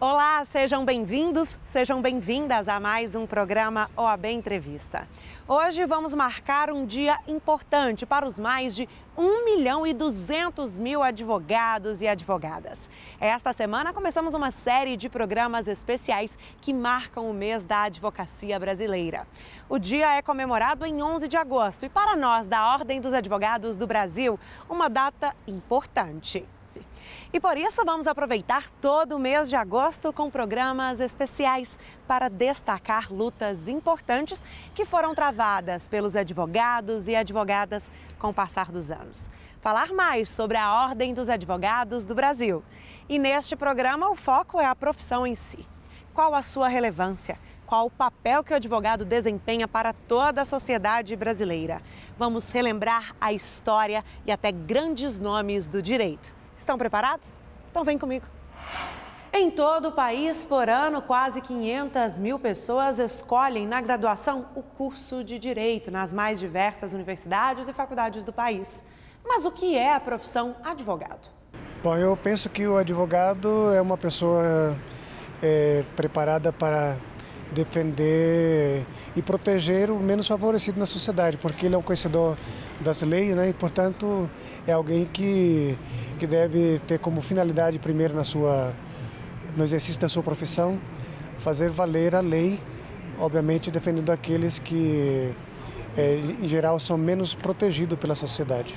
Olá, sejam bem-vindos, sejam bem-vindas a mais um programa OAB Entrevista. Hoje vamos marcar um dia importante para os mais de 1.200.000 advogados e advogadas. Esta semana começamos uma série de programas especiais que marcam o mês da advocacia brasileira. O dia é comemorado em 11 de agosto e para nós da Ordem dos Advogados do Brasil, uma data importante. E por isso vamos aproveitar todo o mês de agosto com programas especiais para destacar lutas importantes que foram travadas pelos advogados e advogadas com o passar dos anos. Falar mais sobre a Ordem dos Advogados do Brasil. E neste programa o foco é a profissão em si. Qual a sua relevância? Qual o papel que o advogado desempenha para toda a sociedade brasileira? Vamos relembrar a história e até grandes nomes do direito. Estão preparados? Então vem comigo. Em todo o país, por ano, quase 500.000 pessoas escolhem na graduação o curso de Direito nas mais diversas universidades e faculdades do país. Mas o que é a profissão advogado? Bom, eu penso que o advogado é uma pessoa preparada para defender e proteger o menos favorecido na sociedade, porque ele é um conhecedor das leis, né? E, portanto, é alguém que deve ter como finalidade primeiro no exercício da sua profissão, fazer valer a lei, obviamente defendendo aqueles que, em geral, são menos protegidos pela sociedade.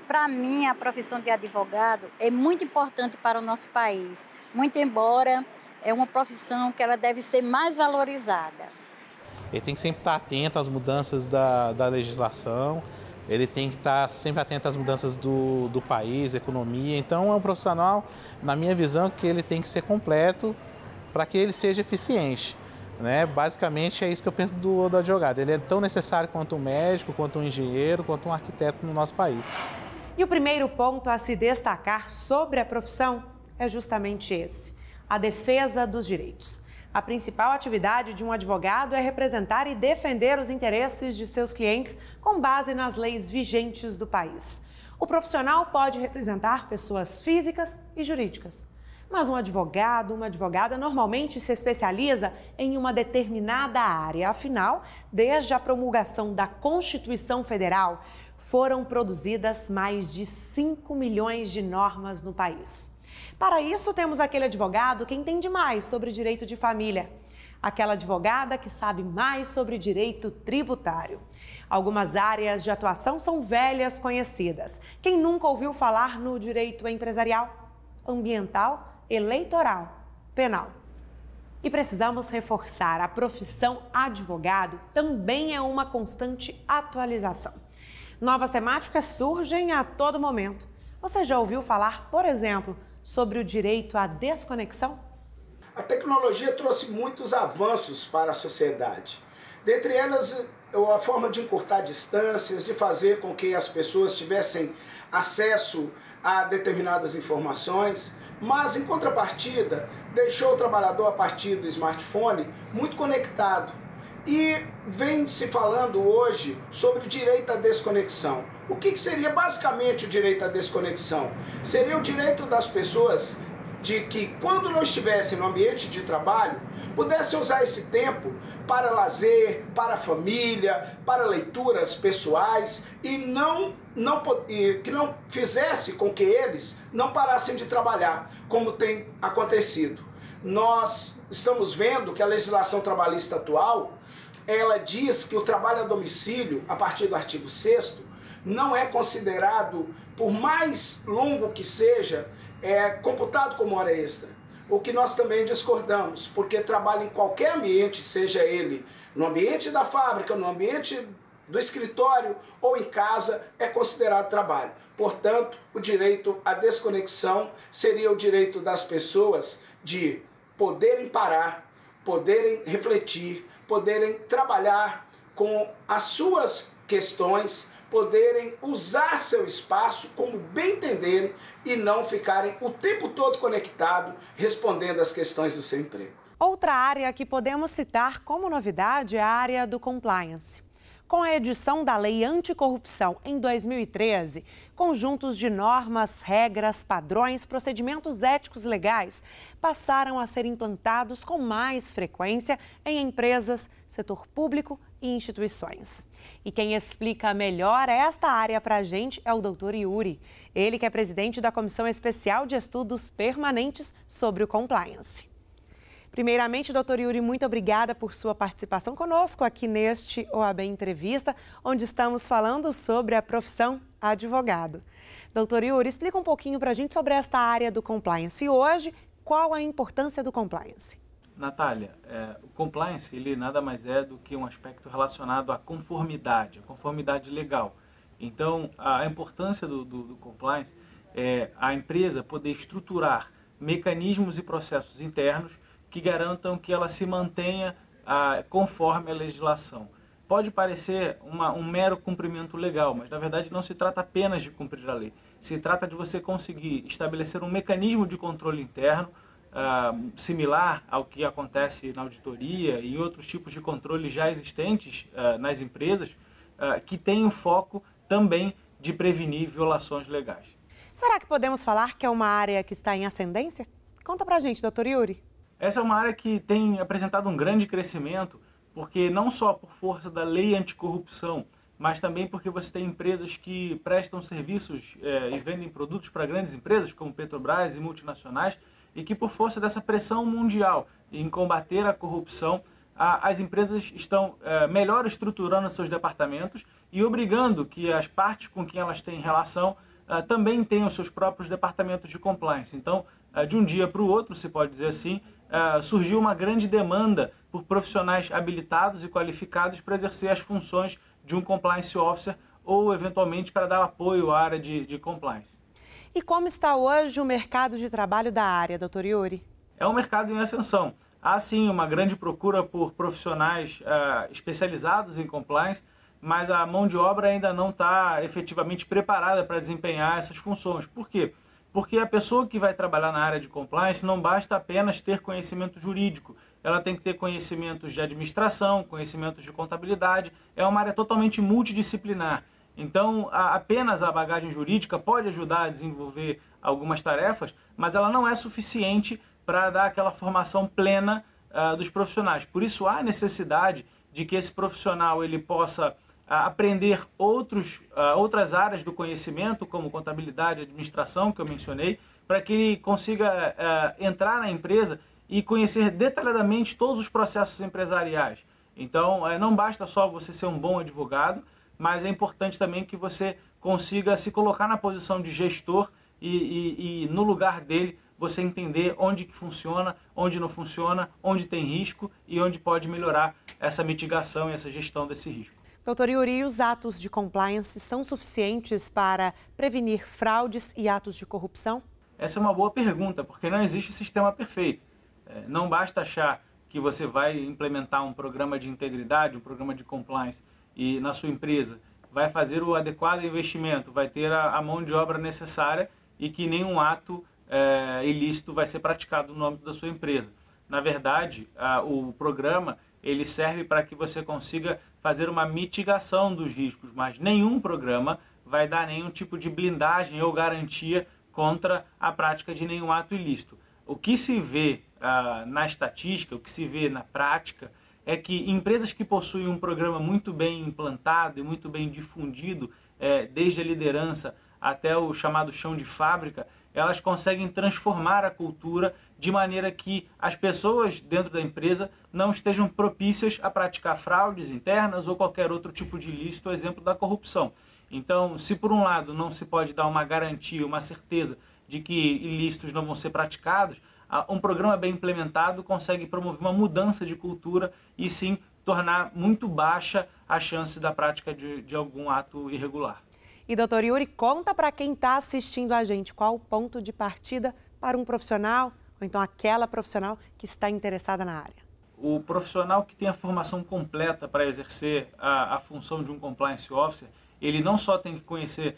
Para mim, a profissão de advogado é muito importante para o nosso país, muito embora é uma profissão que ela deve ser mais valorizada. Ele tem que sempre estar atento às mudanças da legislação, ele tem que estar sempre atento às mudanças do país, economia. Então é um profissional, na minha visão, que ele tem que ser completo para que ele seja eficiente, né? Basicamente é isso que eu penso do advogado. Ele é tão necessário quanto um médico, quanto um engenheiro, quanto um arquiteto no nosso país. E o primeiro ponto a se destacar sobre a profissão é justamente esse: a defesa dos direitos. A principal atividade de um advogado é representar e defender os interesses de seus clientes com base nas leis vigentes do país. O profissional pode representar pessoas físicas e jurídicas. Mas um advogado, uma advogada normalmente se especializa em uma determinada área. Afinal, desde a promulgação da Constituição Federal, foram produzidas mais de 5 milhões de normas no país. Para isso, temos aquele advogado que entende mais sobre direito de família, aquela advogada que sabe mais sobre direito tributário. Algumas áreas de atuação são velhas conhecidas. Quem nunca ouviu falar no direito empresarial, ambiental, eleitoral, penal? E precisamos reforçar, a profissão advogado também é uma constante atualização. Novas temáticas surgem a todo momento. Você já ouviu falar, por exemplo, sobre o direito à desconexão? A tecnologia trouxe muitos avanços para a sociedade. Dentre elas, a forma de encurtar distâncias, de fazer com que as pessoas tivessem acesso a determinadas informações, mas, em contrapartida, deixou o trabalhador, a partir do smartphone, muito conectado. E vem se falando hoje sobre o direito à desconexão. O que seria basicamente o direito à desconexão? Seria o direito das pessoas de que, quando não estivessem no ambiente de trabalho, pudessem usar esse tempo para lazer, para a família, para leituras pessoais e que não fizesse com que eles não parassem de trabalhar, como tem acontecido. Nós estamos vendo que a legislação trabalhista atual, ela diz que o trabalho a domicílio, a partir do artigo 6º, não é considerado, por mais longo que seja, computado como hora extra. O que nós também discordamos, porque trabalho em qualquer ambiente, seja ele no ambiente da fábrica, no ambiente do escritório ou em casa, é considerado trabalho. Portanto, o direito à desconexão seria o direito das pessoas de poderem parar, poderem refletir, poderem trabalhar com as suas questões, poderem usar seu espaço como bem entenderem e não ficarem o tempo todo conectados respondendo às questões do seu emprego. Outra área que podemos citar como novidade é a área do compliance. Com a edição da Lei Anticorrupção em 2013, conjuntos de normas, regras, padrões, procedimentos éticos legais passaram a ser implantados com mais frequência em empresas, setor público e instituições. E quem explica melhor esta área para a gente é o Dr. Yuri. Ele que é presidente da Comissão Especial de Estudos Permanentes sobre o Compliance. Primeiramente, doutor Yuri, muito obrigada por sua participação conosco aqui neste OAB Entrevista, onde estamos falando sobre a profissão advogado. Doutor Yuri, explica um pouquinho para a gente sobre esta área do compliance e hoje, qual a importância do compliance? Natália, o compliance ele nada mais é do que um aspecto relacionado à conformidade, legal. Então, a importância do compliance é a empresa poder estruturar mecanismos e processos internos que garantam que ela se mantenha conforme a legislação. Pode parecer um mero cumprimento legal, mas na verdade não se trata apenas de cumprir a lei. Se trata de você conseguir estabelecer um mecanismo de controle interno similar ao que acontece na auditoria e outros tipos de controles já existentes nas empresas, que tem o foco também de prevenir violações legais. Será que podemos falar que é uma área que está em ascendência? Conta pra gente, doutor Yuri. Essa é uma área que tem apresentado um grande crescimento, porque não só por força da lei anticorrupção, mas também porque você tem empresas que prestam serviços e vendem produtos para grandes empresas, como Petrobras e multinacionais, e que por força dessa pressão mundial em combater a corrupção, as empresas estão melhor estruturando seus departamentos e obrigando que as partes com quem elas têm relação também tenham seus próprios departamentos de compliance. Então, de um dia para o outro, se pode dizer assim, surgiu uma grande demanda por profissionais habilitados e qualificados para exercer as funções de um compliance officer ou, eventualmente, para dar apoio à área de compliance. E como está hoje o mercado de trabalho da área, doutor Yuri? É um mercado em ascensão. Há, sim, uma grande procura por profissionais especializados em compliance, mas a mão de obra ainda não está efetivamente preparada para desempenhar essas funções. Por quê? Porque a pessoa que vai trabalhar na área de compliance não basta apenas ter conhecimento jurídico, ela tem que ter conhecimentos de administração, conhecimentos de contabilidade, é uma área totalmente multidisciplinar. Então, apenas a bagagem jurídica pode ajudar a desenvolver algumas tarefas, mas ela não é suficiente para dar aquela formação plena dos profissionais. Por isso, há necessidade de que esse profissional ele possa aprender outras áreas do conhecimento, como contabilidade e administração, que eu mencionei, para que ele consiga entrar na empresa e conhecer detalhadamente todos os processos empresariais. Então, não basta só você ser um bom advogado, mas é importante também que você consiga se colocar na posição de gestor e no lugar dele, você entender onde que funciona, onde não funciona, onde tem risco e onde pode melhorar essa mitigação e essa gestão desse risco. Doutor Yuri, os atos de compliance são suficientes para prevenir fraudes e atos de corrupção? Essa é uma boa pergunta, porque não existe sistema perfeito. Não basta achar que você vai implementar um programa de integridade, um programa de compliance, e na sua empresa vai fazer o adequado investimento, vai ter a mão de obra necessária e que nenhum ato ilícito vai ser praticado no âmbito da sua empresa. Na verdade, o programa ele serve para que você consiga fazer uma mitigação dos riscos, mas nenhum programa vai dar nenhum tipo de blindagem ou garantia contra a prática de nenhum ato ilícito. O que se vê na estatística, o que se vê na prática, é que empresas que possuem um programa muito bem implantado e muito bem difundido, desde a liderança até o chamado chão de fábrica, elas conseguem transformar a cultura de maneira que as pessoas dentro da empresa não estejam propícias a praticar fraudes internas ou qualquer outro tipo de ilícito, exemplo da corrupção. Então, se por um lado não se pode dar uma garantia, uma certeza de que ilícitos não vão ser praticados, um programa bem implementado consegue promover uma mudança de cultura e sim tornar muito baixa a chance da prática de algum ato irregular. E doutor Yuri, conta para quem está assistindo a gente qual o ponto de partida para um profissional ou então aquela profissional que está interessada na área. O profissional que tem a formação completa para exercer a função de um compliance officer, ele não só tem que conhecer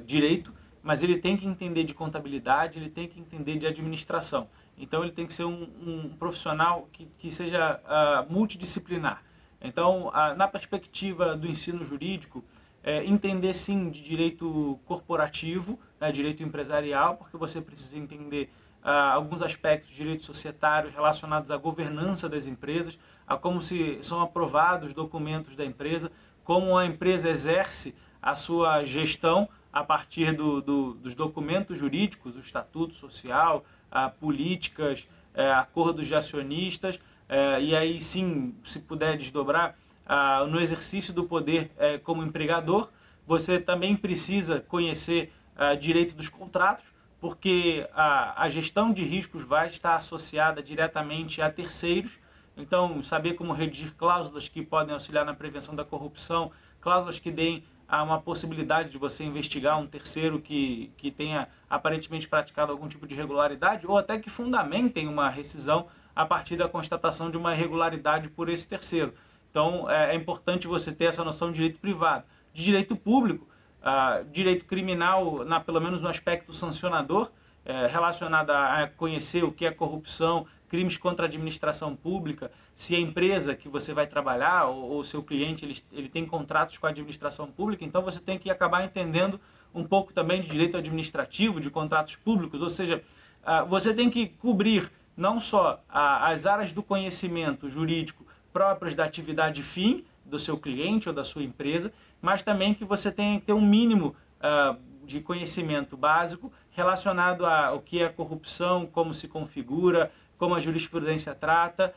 direito, mas ele tem que entender de contabilidade, ele tem que entender de administração. Então ele tem que ser um profissional que seja multidisciplinar. Então, na perspectiva do ensino jurídico, entender sim de direito corporativo, né, direito empresarial, porque você precisa entender alguns aspectos de direito societário relacionados à governança das empresas, a como são aprovados os documentos da empresa, como a empresa exerce a sua gestão a partir dos documentos jurídicos, o estatuto social, políticas, acordos de acionistas, e aí sim, se puder desdobrar, no exercício do poder como empregador, você também precisa conhecer direito dos contratos, porque a gestão de riscos vai estar associada diretamente a terceiros. Então, saber como redigir cláusulas que podem auxiliar na prevenção da corrupção, cláusulas que deem uma possibilidade de você investigar um terceiro que tenha aparentemente praticado algum tipo de irregularidade, ou até que fundamentem uma rescisão a partir da constatação de uma irregularidade por esse terceiro. Então, é importante você ter essa noção de direito privado. De direito público, direito criminal, pelo menos no aspecto sancionador, relacionado a conhecer o que é corrupção, crimes contra a administração pública, se a empresa que você vai trabalhar ou seu cliente ele tem contratos com a administração pública, então você tem que acabar entendendo um pouco também de direito administrativo, de contratos públicos, ou seja, você tem que cobrir não só as áreas do conhecimento jurídico próprias da atividade fim do seu cliente ou da sua empresa, mas também que você tem que ter um mínimo de conhecimento básico relacionado ao que é corrupção, como se configura, como a jurisprudência trata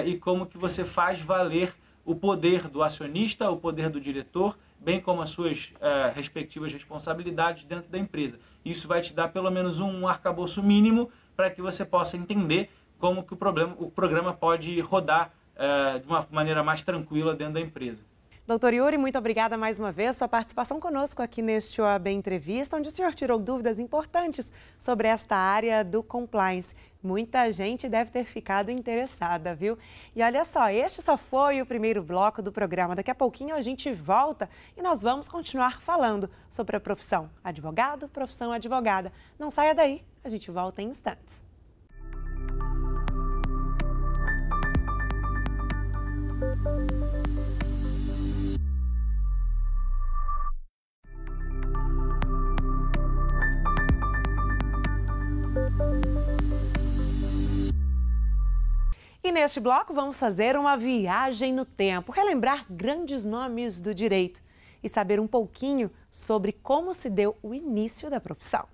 e como que você faz valer o poder do acionista, o poder do diretor, bem como as suas respectivas responsabilidades dentro da empresa. Isso vai te dar pelo menos um arcabouço mínimo para que você possa entender como que o programa pode rodar de uma maneira mais tranquila dentro da empresa. Doutor Yuri, muito obrigada mais uma vez sua participação conosco aqui neste OAB Entrevista, onde o senhor tirou dúvidas importantes sobre esta área do compliance. Muita gente deve ter ficado interessada, viu? E olha só, este só foi o primeiro bloco do programa. Daqui a pouquinho a gente volta e nós vamos continuar falando sobre a profissão advogado, profissão advogada. Não saia daí, a gente volta em instantes. E neste bloco vamos fazer uma viagem no tempo, relembrar grandes nomes do direito e saber um pouquinho sobre como se deu o início da profissão.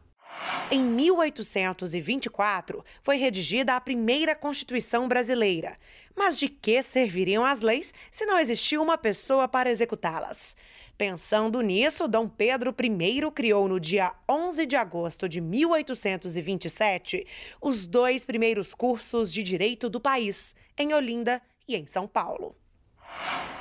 Em 1824, foi redigida a primeira Constituição brasileira. Mas de que serviriam as leis se não existia uma pessoa para executá-las? Pensando nisso, Dom Pedro I criou no dia 11 de agosto de 1827 os 2 primeiros cursos de direito do país, em Olinda e em São Paulo.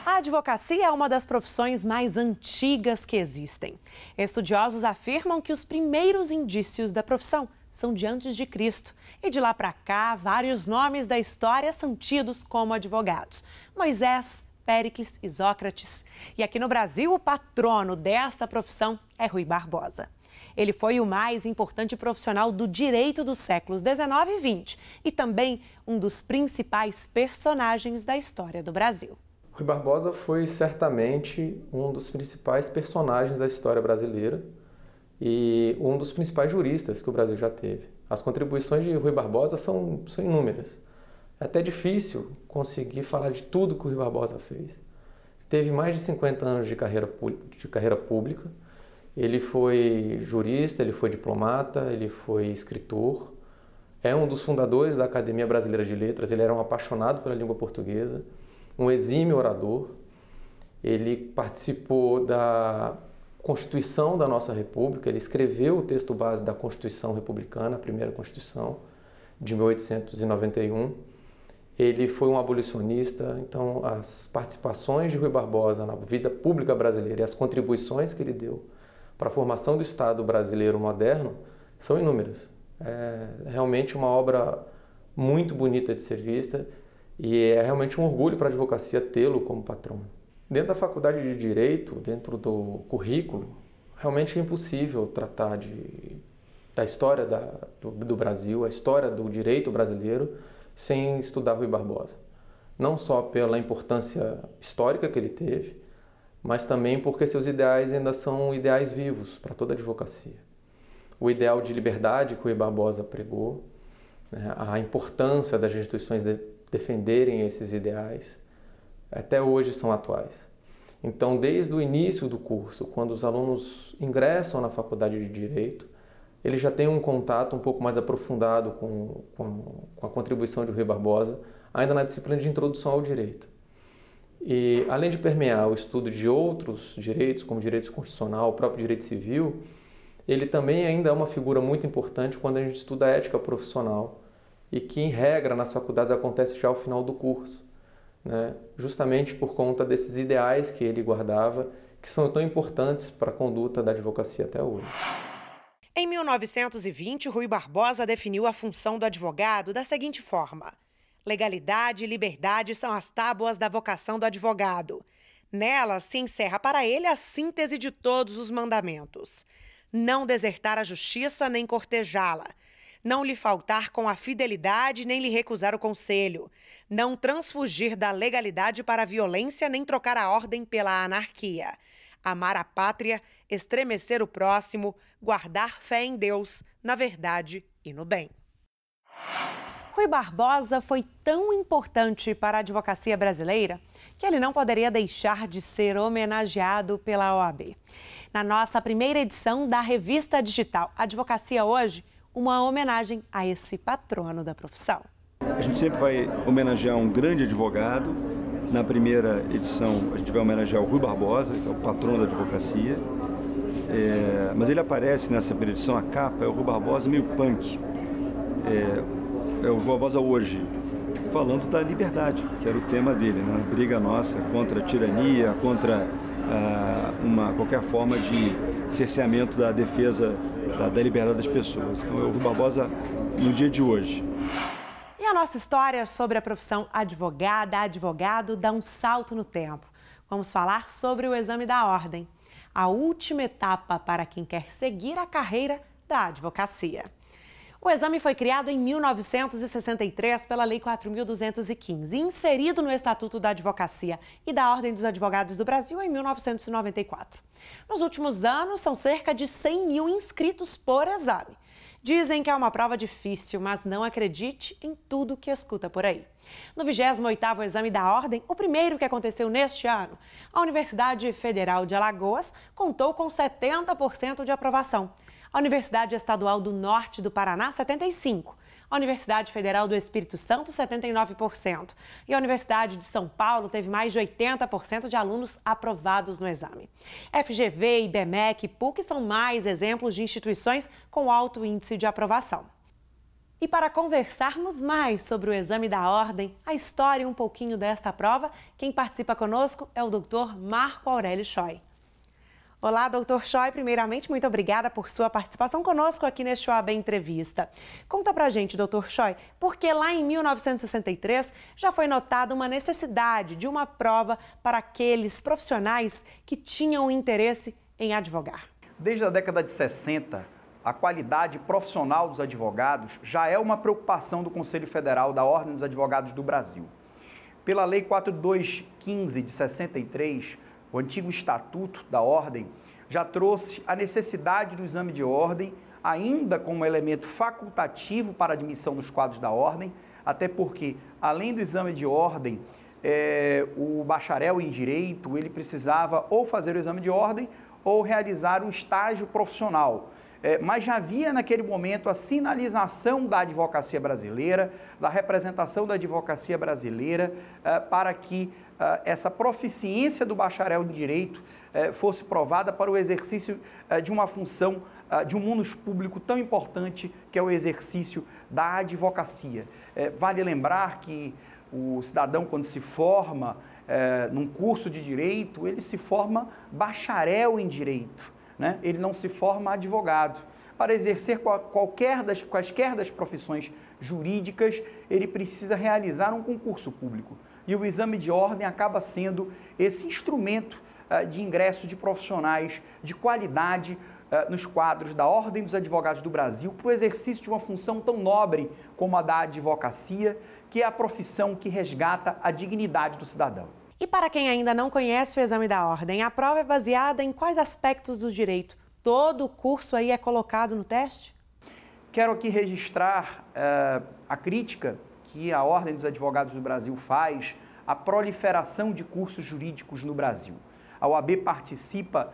A advocacia é uma das profissões mais antigas que existem. Estudiosos afirmam que os primeiros indícios da profissão são de antes de Cristo. E de lá para cá, vários nomes da história são tidos como advogados. Moisés, Péricles e Sócrates. E aqui no Brasil, o patrono desta profissão é Rui Barbosa. Ele foi o mais importante profissional do direito dos séculos XIX e XX e também um dos principais personagens da história do Brasil. Rui Barbosa foi certamente um dos principais personagens da história brasileira e um dos principais juristas que o Brasil já teve. As contribuições de Rui Barbosa são inúmeras. É até difícil conseguir falar de tudo que o Rui Barbosa fez. Teve mais de 50 anos de carreira pública. Ele foi jurista, ele foi diplomata, ele foi escritor. É um dos fundadores da Academia Brasileira de Letras. Ele era um apaixonado pela língua portuguesa, um exímio orador. Ele participou da Constituição da nossa República. Ele escreveu o texto base da Constituição Republicana, a primeira Constituição, de 1891. Ele foi um abolicionista, então as participações de Rui Barbosa na vida pública brasileira e as contribuições que ele deu para a formação do Estado brasileiro moderno são inúmeras. É realmente uma obra muito bonita de ser vista e é realmente um orgulho para a advocacia tê-lo como patrono. Dentro da faculdade de Direito, dentro do currículo, realmente é impossível tratar da história do Brasil, a história do direito brasileiro, sem estudar Rui Barbosa. não só pela importância histórica que ele teve, mas também porque seus ideais ainda são ideais vivos para toda a advocacia. O ideal de liberdade que o Rui Barbosa pregou, né, a importância das instituições defenderem esses ideais, até hoje são atuais. Então, desde o início do curso, quando os alunos ingressam na Faculdade de Direito, eles já têm um contato um pouco mais aprofundado com a contribuição de Rui Barbosa, ainda na disciplina de Introdução ao Direito. E, além de permear o estudo de outros direitos, como direito constitucional, o próprio direito civil, ele também ainda é uma figura muito importante quando a gente estuda a ética profissional e que, em regra, nas faculdades acontece já ao final do curso, né? Justamente por conta desses ideais que ele guardava, que são tão importantes para a conduta da advocacia até hoje. Em 1920, Rui Barbosa definiu a função do advogado da seguinte forma: legalidade e liberdade são as tábuas da vocação do advogado. Nelas se encerra para ele a síntese de todos os mandamentos. Não desertar a justiça nem cortejá-la. Não lhe faltar com a fidelidade nem lhe recusar o conselho. Não transfugir da legalidade para a violência nem trocar a ordem pela anarquia. Amar a pátria, estremecer o próximo, guardar fé em Deus, na verdade e no bem. Rui Barbosa foi tão importante para a advocacia brasileira que ele não poderia deixar de ser homenageado pela OAB. Na nossa primeira edição da revista digital Advocacia Hoje, uma homenagem a esse patrono da profissão. A gente sempre vai homenagear um grande advogado. Na primeira edição, a gente vai homenagear o Rui Barbosa, que é o patrono da advocacia. Mas ele aparece nessa primeira edição, a capa é o Rui Barbosa meio punk. É o Rui Barbosa hoje, falando da liberdade, que era o tema dele, né? A briga nossa contra a tirania, contra qualquer forma de cerceamento da defesa da liberdade das pessoas. Então é o Rui Barbosa no dia de hoje. E a nossa história sobre a profissão advogado dá um salto no tempo. Vamos falar sobre o exame da ordem, a última etapa para quem quer seguir a carreira da advocacia. O exame foi criado em 1963 pela Lei 4.215 e inserido no Estatuto da Advocacia e da Ordem dos Advogados do Brasil em 1994. Nos últimos anos, são cerca de 100 mil inscritos por exame. Dizem que é uma prova difícil, mas não acredite em tudo que escuta por aí. No 28º Exame da Ordem, o primeiro que aconteceu neste ano, a Universidade Federal de Alagoas contou com 70% de aprovação. A Universidade Estadual do Norte do Paraná, 75%. A Universidade Federal do Espírito Santo, 79%. E a Universidade de São Paulo teve mais de 80% de alunos aprovados no exame. FGV, IBMEC e PUC são mais exemplos de instituições com alto índice de aprovação. E para conversarmos mais sobre o exame da ordem, a história e um pouquinho desta prova, quem participa conosco é o Dr. Marco Aurélio Choi. Olá, doutor Choi. Primeiramente, muito obrigada por sua participação conosco aqui neste OAB Entrevista. Conta pra gente, doutor Choi, porque lá em 1963 já foi notada uma necessidade de uma prova para aqueles profissionais que tinham interesse em advogar. Desde a década de 60, a qualidade profissional dos advogados já é uma preocupação do Conselho Federal da Ordem dos Advogados do Brasil. Pela Lei 4215 de 63, o antigo Estatuto da Ordem já trouxe a necessidade do exame de ordem, ainda como elemento facultativo para admissão nos quadros da ordem, até porque, além do exame de ordem, o bacharel em Direito, ele precisava ou fazer o exame de ordem ou realizar um estágio profissional. Mas já havia naquele momento a sinalização da advocacia brasileira, da representação da advocacia brasileira, para que essa proficiência do bacharel em Direito fosse provada para o exercício de uma função, de um munus público tão importante que é o exercício da advocacia. Vale lembrar que o cidadão, quando se forma num curso de Direito, ele se forma bacharel em Direito, né? Ele não se forma advogado. Para exercer quaisquer das profissões jurídicas, ele precisa realizar um concurso público. E o exame de ordem acaba sendo esse instrumento de ingresso de profissionais de qualidade nos quadros da Ordem dos Advogados do Brasil para o exercício de uma função tão nobre como a da advocacia, que é a profissão que resgata a dignidade do cidadão. E para quem ainda não conhece o exame da ordem, a prova é baseada em quais aspectos do direito? Todo o curso aí é colocado no teste? Quero aqui registrar a crítica que a Ordem dos Advogados do Brasil faz à proliferação de cursos jurídicos no Brasil. A OAB participa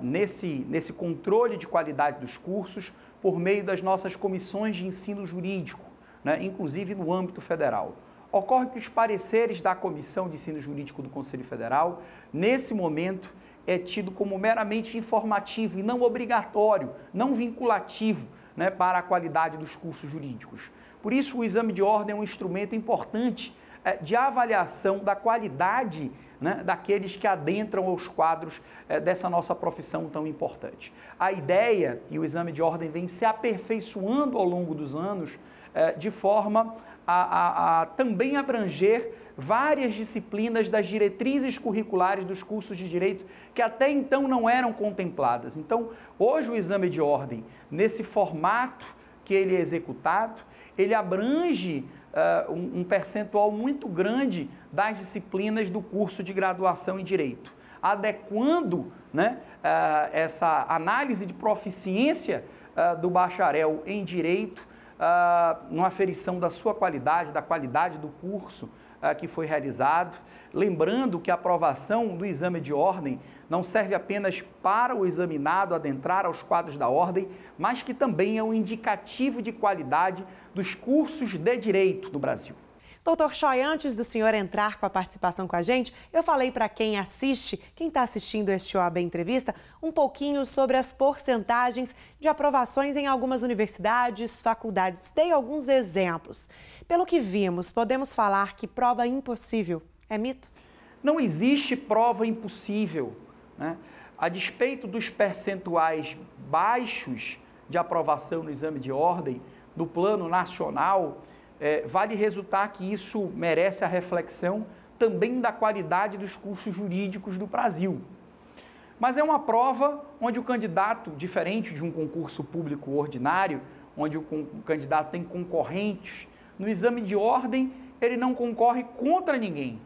nesse controle de qualidade dos cursos por meio das nossas comissões de ensino jurídico, né, inclusive no âmbito federal. Ocorre que os pareceres da Comissão de Ensino Jurídico do Conselho Federal, nesse momento, é tido como meramente informativo e não obrigatório, não vinculativo, né, para a qualidade dos cursos jurídicos. Por isso, o exame de ordem é um instrumento importante de avaliação da qualidade, né, daqueles que adentram aos quadros dessa nossa profissão tão importante. A ideia, e o exame de ordem vem se aperfeiçoando ao longo dos anos, de forma a também abranger várias disciplinas das diretrizes curriculares dos cursos de direito que até então não eram contempladas. Então, hoje o exame de ordem, nesse formato que ele é executado, ele abrange um percentual muito grande das disciplinas do curso de graduação em Direito, adequando, né, essa análise de proficiência do bacharel em Direito, numa aferição da sua qualidade, da qualidade do curso que foi realizado. Lembrando que a aprovação do exame de ordem não serve apenas para o examinado adentrar aos quadros da ordem, mas que também é um indicativo de qualidade dos cursos de direito no Brasil. Doutor Choi, antes do senhor entrar com a participação com a gente, eu falei para quem assiste, quem está assistindo este OAB Entrevista, um pouquinho sobre as porcentagens de aprovações em algumas universidades, faculdades. Dei alguns exemplos. Pelo que vimos, podemos falar que prova impossível é mito? Não existe prova impossível, né? A despeito dos percentuais baixos de aprovação no exame de ordem, no plano nacional, vale ressaltar que isso merece a reflexão também da qualidade dos cursos jurídicos do Brasil. Mas é uma prova onde o candidato, diferente de um concurso público ordinário, onde o candidato tem concorrentes, no exame de ordem ele não concorre contra ninguém,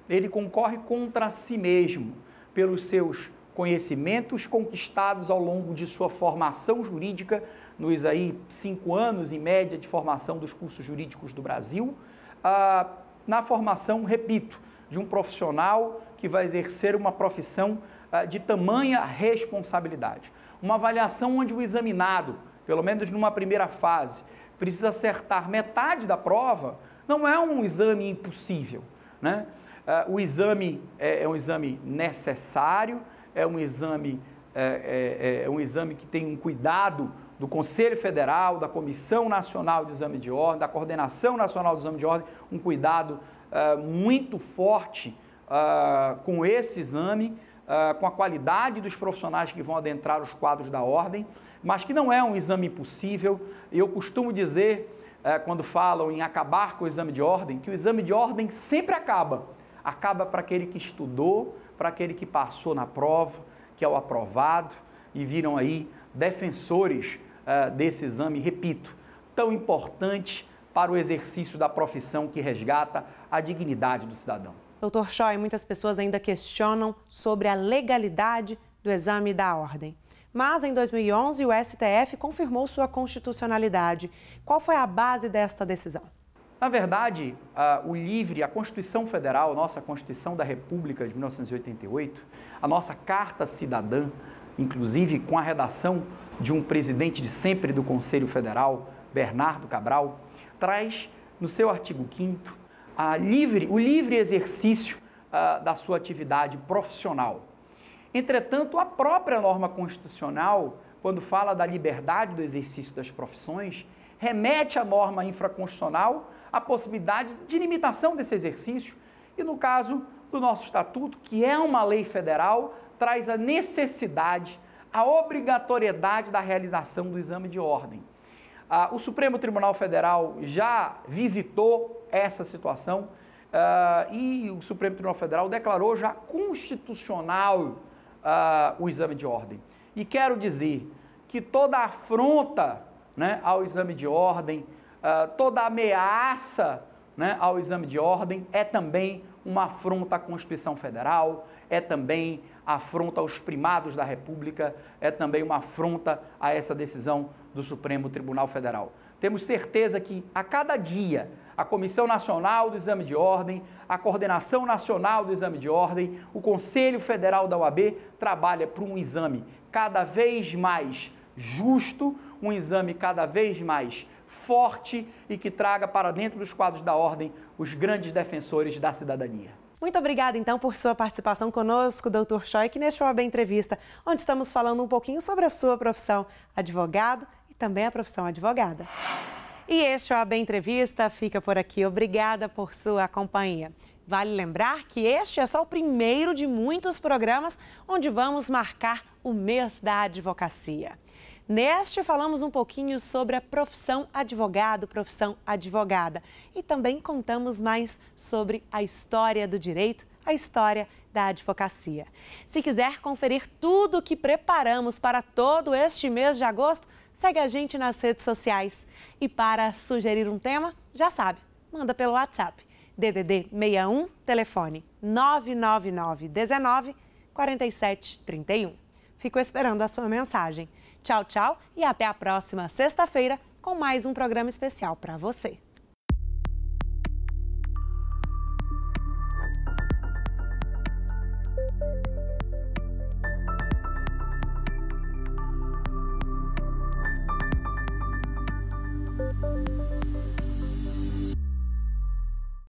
ele concorre contra si mesmo, pelos seus conhecimentos conquistados ao longo de sua formação jurídica, nos aí 5 anos em média de formação dos cursos jurídicos do Brasil, na formação, repito, de um profissional que vai exercer uma profissão de tamanha responsabilidade. Uma avaliação onde o examinado, pelo menos numa primeira fase, precisa acertar metade da prova, não é um exame impossível, né? O exame é um exame necessário, é um exame que tem um cuidado do Conselho Federal, da Comissão Nacional de Exame de Ordem, da Coordenação Nacional de Exame de Ordem, um cuidado muito forte com esse exame, com a qualidade dos profissionais que vão adentrar os quadros da ordem, mas que não é um exame impossível. Eu costumo dizer, quando falam em acabar com o exame de ordem, que o exame de ordem sempre acaba. Acaba para aquele que estudou, para aquele que passou na prova, que é o aprovado, e viram aí defensores desse exame, repito, tão importante para o exercício da profissão que resgata a dignidade do cidadão. Doutor Choi, muitas pessoas ainda questionam sobre a legalidade do exame da ordem. Mas, em 2011, o STF confirmou sua constitucionalidade. Qual foi a base desta decisão? Na verdade, a Constituição Federal, nossa Constituição da República de 1988, a nossa Carta Cidadã, inclusive com a redação de um presidente de sempre do Conselho Federal, Bernardo Cabral, traz no seu artigo 5º o livre exercício da sua atividade profissional. Entretanto, a própria norma constitucional, quando fala da liberdade do exercício das profissões, remete à norma infraconstitucional a possibilidade de limitação desse exercício e, no caso do nosso Estatuto, que é uma lei federal, traz a necessidade, a obrigatoriedade da realização do exame de ordem. O Supremo Tribunal Federal já visitou essa situação e o Supremo Tribunal Federal declarou já constitucional o exame de ordem. E quero dizer que toda afronta, né, ao exame de ordem, toda ameaça, né, ao exame de ordem é também uma afronta à Constituição Federal, é também afronta aos primados da República, é também uma afronta a essa decisão do Supremo Tribunal Federal. Temos certeza que a cada dia a Comissão Nacional do Exame de Ordem, a Coordenação Nacional do Exame de Ordem, o Conselho Federal da OAB trabalha para um exame cada vez mais justo, um exame cada vez mais forte e que traga para dentro dos quadros da ordem os grandes defensores da cidadania. Muito obrigada, então, por sua participação conosco, Dr. Schoik, neste OAB Entrevista, onde estamos falando um pouquinho sobre a sua profissão, advogado e também a profissão advogada. E este OAB Entrevista fica por aqui. Obrigada por sua companhia. Vale lembrar que este é só o primeiro de muitos programas onde vamos marcar o mês da advocacia. Neste, falamos um pouquinho sobre a profissão advogado, profissão advogada. E também contamos mais sobre a história do direito, a história da advocacia. Se quiser conferir tudo o que preparamos para todo este mês de agosto, segue a gente nas redes sociais. E para sugerir um tema, já sabe, manda pelo WhatsApp. DDD 61, telefone 999 19 47 31. Fico esperando a sua mensagem. Tchau, tchau e até a próxima sexta-feira com mais um programa especial para você.